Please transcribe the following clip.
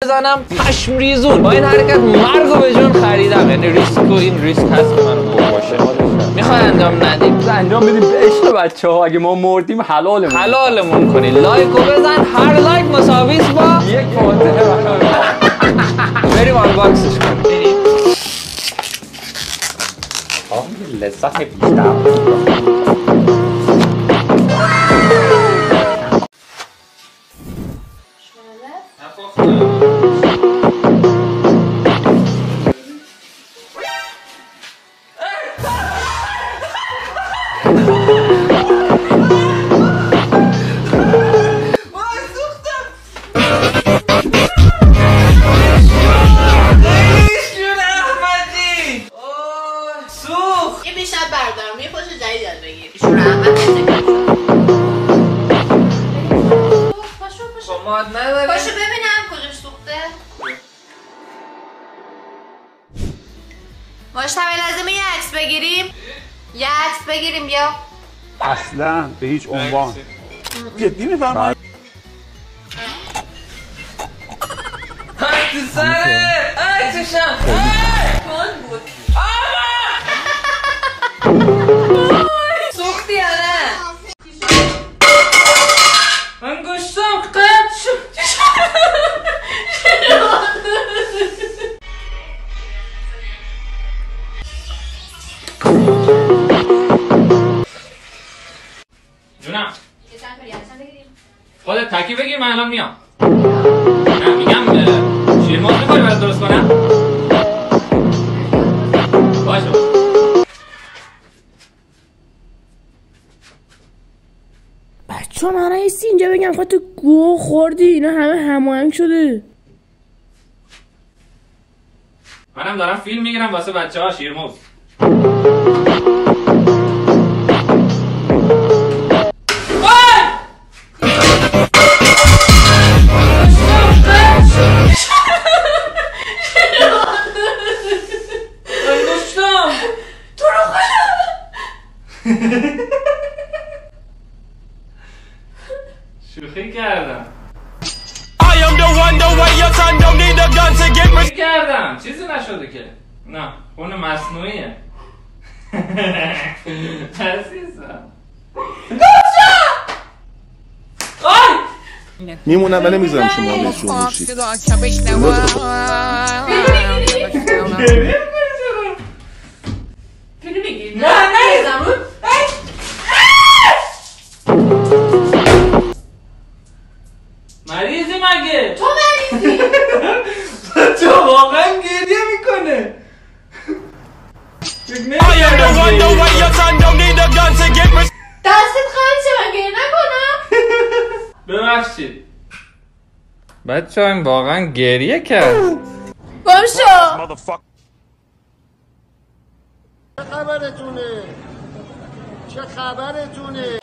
بزنم پشم ریزون. با این حرکت مرگو به جون خریدم. یعنی ریسک و این ریسک هست که منو باشه. میخوای انجام ندیم؟ انجام بدیم به عشق بچه‌ها. اگه ما مردیم حلالمون کنی. لایکو بزن. هر لایک مساویس با یک فاتحه. بریم آنباکسش کنیم. بریم. لذت بیشتر. پاشو ببینم کجاش سوخته. مشتبه لازمه یه عکس بگیریم. بیا. اصلا به هیچ عنوان. جدی میفرمایی؟ تو سره عکسشم کن بود. سوختی یا نه؟ من گوشتم قد شد. جونم خودت تکی بگیر من الان میام. نه میگم شیرماز میخوایی برات درست کنم؟ باشه. بچه من رایستی اینجا بگم خواهد تو گوه خوردی. اینا همه هماهنگ شده. منم دارم فیلم میگیرم واسه بچه ها شیرموز. شوخی کردم. شوخی کردم. چیزی نشده که. نه خون مصنوعیه. عزیزم میمونم ولی نمیذارم شما بهشون باشید. فیلم بگیر. نه مریضی مگه؟ تو مریضی. تو واقعا گریه میکنه. دستت خواهد چه من گریه نکنم. ببخشید بچه هم واقعا گریه کرد. باشو چه خبرتونه؟